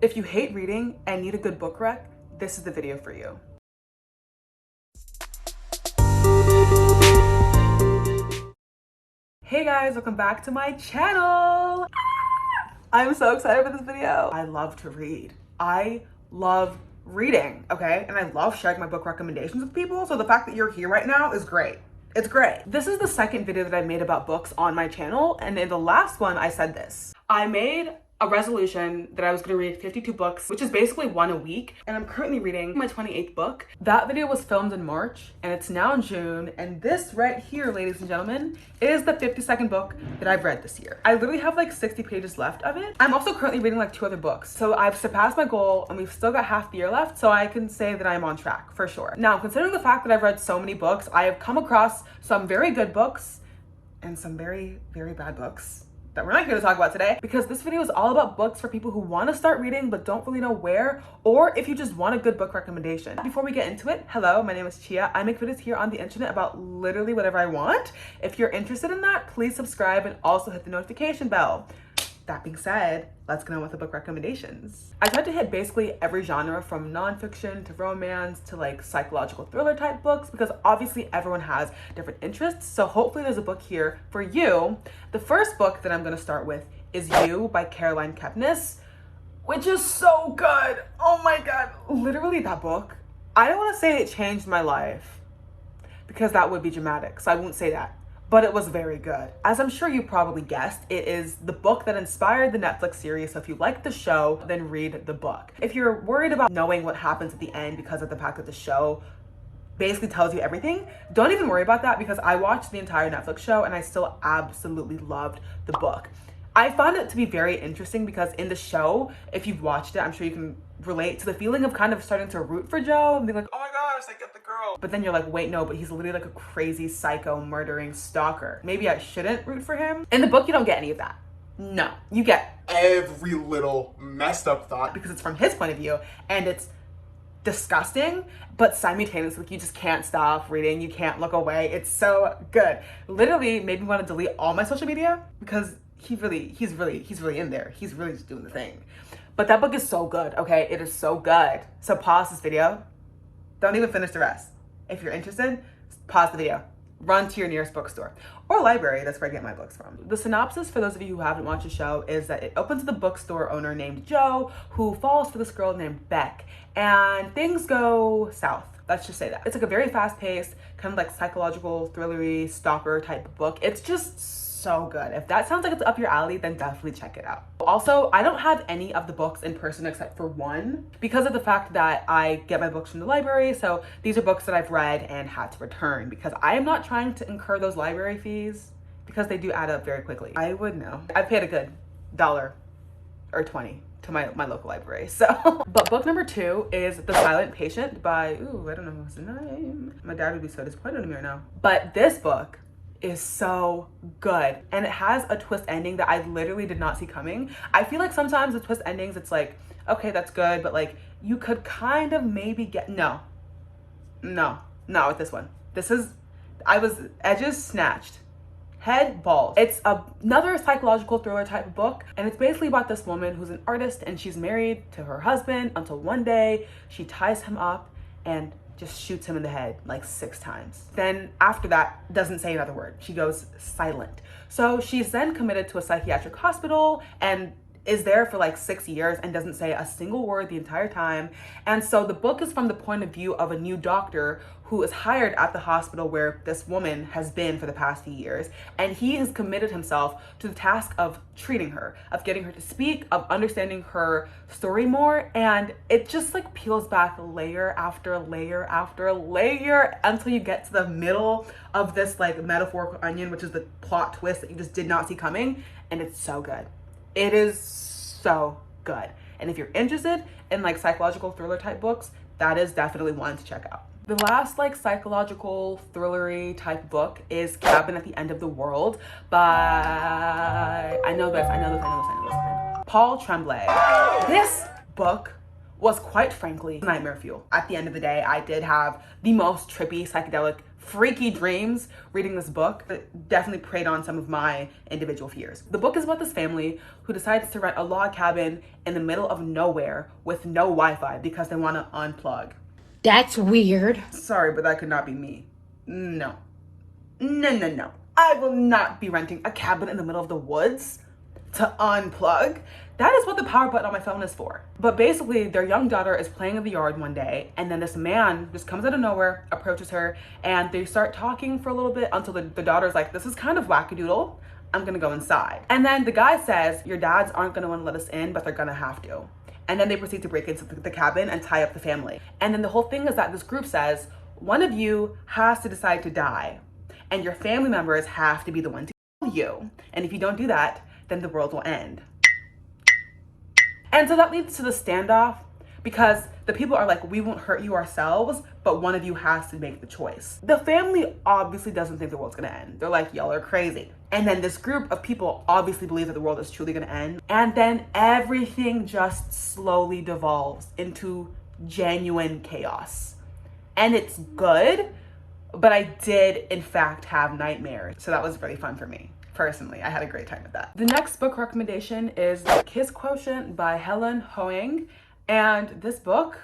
If you hate reading and need a good book rec, this is the video for you. Hey guys, welcome back to my channel. I'm so excited for this video. I love to read. I love reading, okay? And I love sharing my book recommendations with people. So the fact that you're here right now is great. It's great. This is the second video that I made about books on my channel. And in the last one, I said this. I made a resolution that I was gonna read 52 books, which is basically one a week. And I'm currently reading my 28th book. That video was filmed in March and it's now in June. And this right here, ladies and gentlemen, is the 52nd book that I've read this year. I literally have like 60 pages left of it. I'm also currently reading like 2 other books. So I've surpassed my goal and we've still got half the year left. So I can say that I'm on track for sure. Now, considering the fact that I've read so many books, I have come across some very good books and some very, very bad books that we're not here to talk about today, because this video is all about books for people who want to start reading but don't really know where, or if you just want a good book recommendation. Before we get into it, hello, my name is Chia. I make videos here on the internet about literally whatever I want. If you're interested in that, please subscribe and also hit the notification bell. That being said, let's get on with the book recommendations. I tried to hit basically every genre, from nonfiction to romance to like psychological thriller type books, because obviously everyone has different interests. So hopefully there's a book here for you. The first book that I'm gonna start with is You by Caroline Kepnes, which is so good. Oh my God, literally that book. I don't wanna say it changed my life because that would be dramatic, so I won't say that. But it was very good. As I'm sure you probably guessed, it is the book that inspired the Netflix series. So if you like the show, then read the book. If you're worried about knowing what happens at the end because of the fact that the show basically tells you everything, don't even worry about that, because I watched the entire Netflix show and I still absolutely loved the book. I found it to be very interesting because in the show, if you've watched it, I'm sure you can relate to the feeling of kind of starting to root for Joe and being like, oh my gosh, like, get the girl. But then you're like, wait, no, but he's literally like a crazy psycho murdering stalker. Maybe I shouldn't root for him. In the book, you don't get any of that. No, you get every little messed up thought, because it's from his point of view and it's disgusting, but simultaneously you just can't stop reading. You can't look away. It's so good. Literally made me want to delete all my social media because he's really in there. He's really just doing the thing. But that book is so good, okay? It is so good. So pause this video. Don't even finish the rest. If you're interested, pause the video. Run to your nearest bookstore or library. That's where I get my books from. The synopsis, for those of you who haven't watched the show, is that it opens with a bookstore owner named Joe who falls for this girl named Beck, and things go south. Let's just say that. It's like a very fast-paced, kind of like psychological, thrillery, stalker type book. It's just so good. If that sounds like it's up your alley, then definitely check it out. Also, I don't have any of the books in person except for one, because of the fact that I get my books from the library. So these are books that I've read and had to return, because I am not trying to incur those library fees, because they do add up very quickly. I would know. I've paid a good $1 or 20 to my local library, so. But book number 2 is The Silent Patient by, ooh, I don't know what's the name. My dad would be so disappointed in me right now. But this book is so good, and it has a twist ending that I literally did not see coming. I feel like sometimes the twist endings, it's like, okay, that's good, but like you could kind of maybe get, no, not with this one. This is, I was edges snatched, head balls. It's another psychological thriller type of book, and it's basically about this woman who's an artist and she's married to her husband until one day she ties him up and just shoots him in the head like 6 times. Then after that, doesn't say another word. She goes silent. So she's then committed to a psychiatric hospital and is there for like 6 years and doesn't say a single word the entire time. And so the book is from the point of view of a new doctor who is hired at the hospital where this woman has been for the past few years. And he has committed himself to the task of treating her, of getting her to speak, of understanding her story more. And it just like peels back layer after layer after layer until you get to the middle of this like metaphorical onion, which is the plot twist that you just did not see coming. And it's so good. It is so good. And if you're interested in like psychological thriller type books, that is definitely one to check out. The last like psychological thrillery type book is Cabin at the End of the World by, I know this, Paul Tremblay. This book was quite frankly nightmare fuel. At the end of the day, I did have the most trippy, psychedelic, freaky dreams reading this book that definitely preyed on some of my individual fears. The book is about this family who decides to rent a log cabin in the middle of nowhere with no Wi-Fi because they want to unplug. That's weird. Sorry, but that could not be me. No. No. I will not be renting a cabin in the middle of the woods to unplug. That is what the power button on my phone is for. But basically, their young daughter is playing in the yard one day, and then this man just comes out of nowhere, approaches her, and they start talking for a little bit until the daughter's like, this is kind of wackadoodle. I'm gonna go inside. And then the guy says, your dads aren't gonna wanna let us in, but they're gonna have to. And then they proceed to break into the cabin and tie up the family. And then the whole thing is that this group says, one of you has to decide to die, and your family members have to be the one to kill you. And if you don't do that, then the world will end. And so that leads to the standoff because the people are like, we won't hurt you ourselves, but one of you has to make the choice. The family obviously doesn't think the world's gonna end. They're like, y'all are crazy. And then this group of people obviously believe that the world is truly gonna end. And then everything just slowly devolves into genuine chaos. And it's good, but I did in fact have nightmares. So that was really fun for me. Personally, I had a great time with that. The next book recommendation is The Kiss Quotient by Helen Hoang. And this book,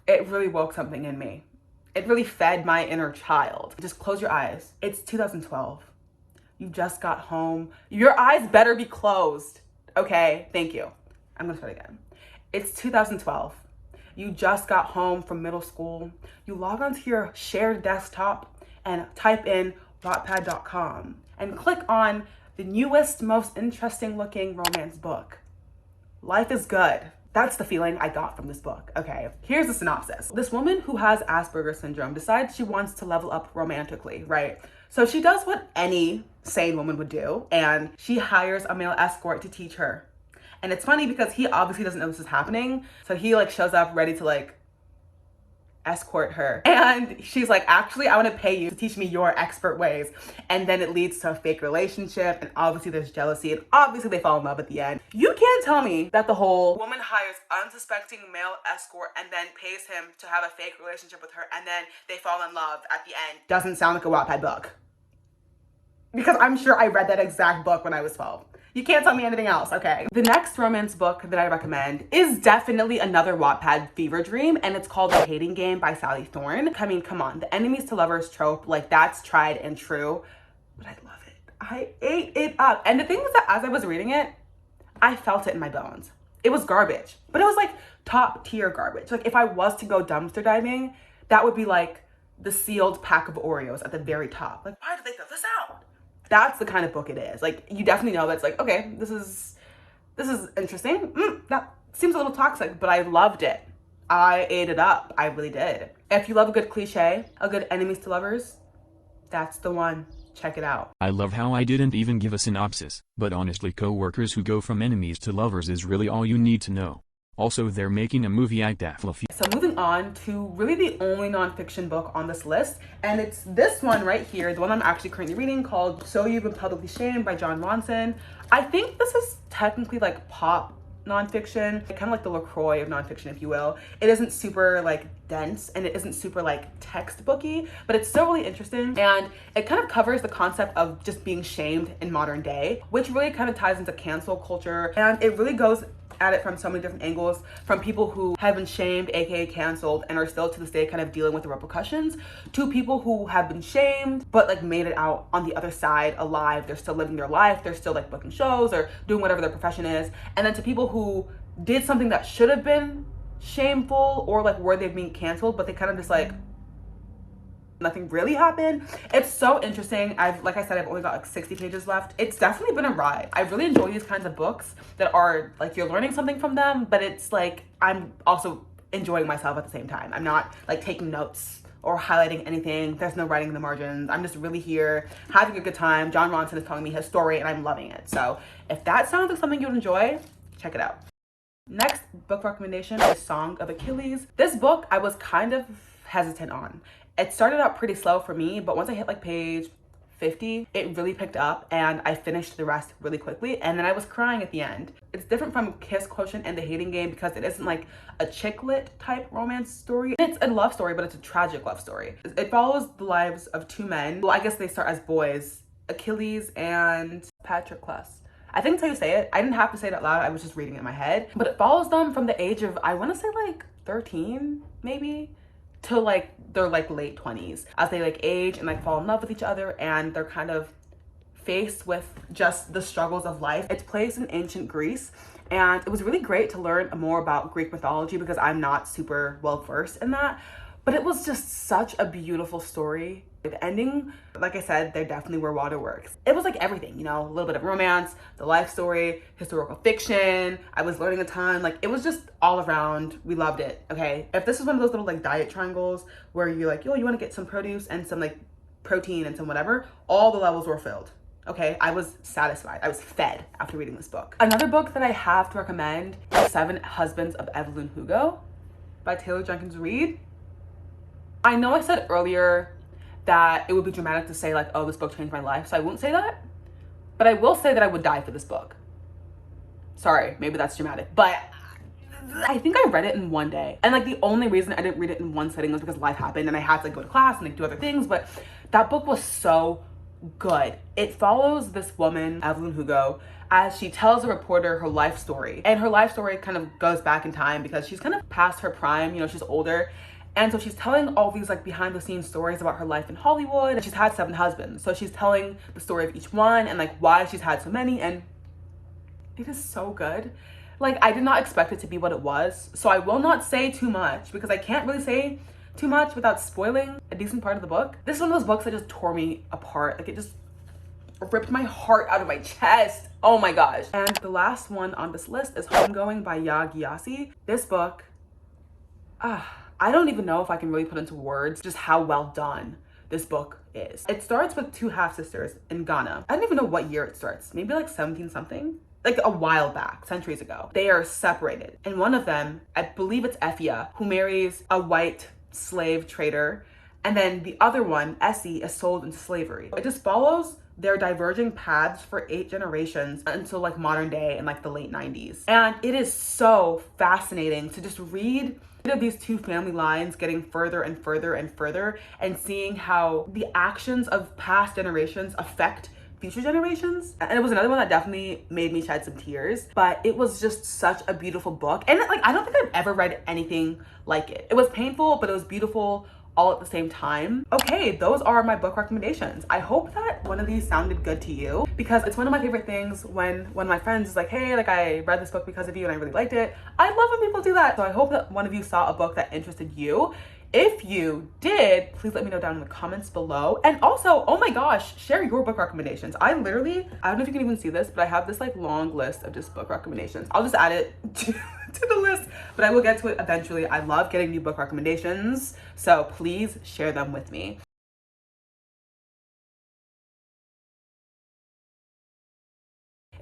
it really woke something in me. It really fed my inner child. Just close your eyes. It's 2012. You just got home. Your eyes better be closed. Okay, thank you. I'm gonna start again. It's 2012. You just got home from middle school. You log onto your shared desktop and type in wattpad.com and click on the newest, most interesting looking romance book. Life is good. That's the feeling I got from this book. Okay, here's the synopsis. This woman who has Asperger's syndrome decides she wants to level up romantically, right? So she does what any sane woman would do, and she hires a male escort to teach her. And it's funny because he obviously doesn't know this is happening. So he like shows up ready to like escort her. And she's like, actually, I want to pay you to teach me your expert ways. And then it leads to a fake relationship. And obviously there's jealousy. And obviously they fall in love at the end. You can't tell me that the whole woman hires unsuspecting male escort and then pays him to have a fake relationship with her. And then they fall in love at the end. Doesn't sound like a Wattpad book. Because I'm sure I read that exact book when I was 12. You can't tell me anything else, okay? The next romance book that I recommend is definitely another Wattpad fever dream, and it's called The Hating Game by Sally Thorne. I mean, come on, the enemies to lovers trope, like that's tried and true, but I love it. I ate it up. And the thing is that as I was reading it, I felt it in my bones. It was garbage, but it was like top tier garbage. Like if I was to go dumpster diving, that would be like the sealed pack of Oreos at the very top. Like, why did they throw this out? That's the kind of book it is. Like, you definitely know that's like, okay, this is interesting. That seems a little toxic, but I loved it. I ate it up. I really did. If you love a good cliche, a good enemies to lovers, that's the one. Check it out. I love how I didn't even give a synopsis, but honestly, co-workers who go from enemies to lovers is really all you need to know. Also, they're making a movie at Daffy. So moving on to really the only nonfiction book on this list, and it's this one right here, the one I'm actually currently reading, called So You've Been Publicly Shamed by Jon Ronson. I think this is technically like pop nonfiction, kind of like the LaCroix of nonfiction, if you will. It isn't super like dense and it isn't super like textbooky, but it's still really interesting, and it kind of covers the concept of just being shamed in modern day, which really kind of ties into cancel culture, and it really goes at it from so many different angles, from people who have been shamed, aka canceled, and are still to this day kind of dealing with the repercussions, to people who have been shamed but like made it out on the other side alive. They're still living their life, they're still like booking shows or doing whatever their profession is. And then to people who did something that should have been shameful or like worthy of being canceled, but they kind of just like nothing really happened. It's so interesting. Like I said, I've only got like 60 pages left. It's definitely been a ride. I really enjoy these kinds of books that are like you're learning something from them, but it's like I'm also enjoying myself at the same time. I'm not like taking notes or highlighting anything. There's no writing in the margins. I'm just really here having a good time. Jon Ronson is telling me his story and I'm loving it. So if that sounds like something you'd enjoy, check it out. Next book recommendation is Song of Achilles. This book I was kind of hesitant on. It started out pretty slow for me, but once I hit like page 50, it really picked up and I finished the rest really quickly, and then I was crying at the end. It's different from Kiss Quotient and The Hating Game because it isn't like a chick lit type romance story. It's a love story, but it's a tragic love story. It follows the lives of two men. Well, I guess they start as boys, Achilles and Patroclus. I think that's how you say it. I didn't have to say it out loud, I was just reading it in my head. But it follows them from the age of, I wanna say like 13, maybe, to like their like late 20s as they like age and like fall in love with each other, and they're kind of faced with just the struggles of life. It's placed in ancient Greece, and it was really great to learn more about Greek mythology because I'm not super well versed in that, but it was just such a beautiful story. The ending, like I said, there definitely were waterworks. It was like everything, you know, a little bit of romance, the life story, historical fiction. I was learning a ton. Like, it was just all around. We loved it, okay? If this is one of those little like diet triangles where you're like, yo, you want to get some produce and some like protein and some whatever, all the levels were filled. Okay, I was satisfied. I was fed after reading this book. Another book that I have to recommend is 7 Husbands of Evelyn Hugo by Taylor Jenkins Reid. I know I said earlier that it would be dramatic to say like, oh, this book changed my life, so I won't say that, but I will say that I would die for this book. Sorry, maybe that's dramatic, but I think I read it in one day, and like the only reason I didn't read it in one sitting was because life happened and I had to like go to class and like do other things, but that book was so good. It follows this woman, Evelyn Hugo, as she tells a reporter her life story, and her life story kind of goes back in time because she's kind of past her prime, you know, she's older. And so she's telling all these like behind the scenes stories about her life in Hollywood. And she's had 7 husbands. So she's telling the story of each one and like why she's had so many. And it is so good. Like, I did not expect it to be what it was. So I will not say too much because I can't really say too much without spoiling a decent part of the book. This is one of those books that just tore me apart. Like, it just ripped my heart out of my chest. Oh my gosh. And the last one on this list is Homegoing by Ya Gyasi. This book, I don't even know if I can really put into words just how well done this book is. It starts with 2 half-sisters in Ghana. I don't even know what year it starts. Maybe like 17 something? Like a while back, centuries ago. They are separated. And one of them, I believe it's Effia, who marries a white slave trader. And then the other one, Essie, is sold into slavery. It just follows their diverging paths for 8 generations until like modern day in like the late 90s. And it is so fascinating to just read of these 2 family lines getting further and further and further, and seeing how the actions of past generations affect future generations. And it was another one that definitely made me shed some tears, but it was just such a beautiful book. And like, I don't think I've ever read anything like it. It was painful, but it was beautiful all at the same time. Okay, those are my book recommendations. I hope that one of these sounded good to you, because it's one of my favorite things when one of my friends is like, hey, like I read this book because of you and I really liked it. I love when people do that. So I hope that one of you saw a book that interested you. If you did, please let me know down in the comments below. And also, oh my gosh, share your book recommendations. I don't know if you can even see this, but I have this like long list of just book recommendations. I'll just add it to the list, but I will get to it eventually. I love getting new book recommendations, so please share them with me.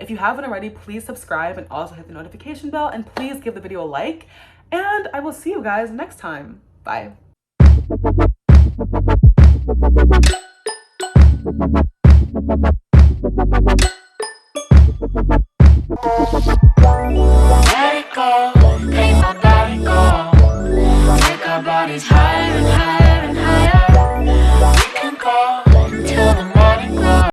If you haven't already, please subscribe and also hit the notification bell, and please give the video a like, and I will see you guys next time. Bye.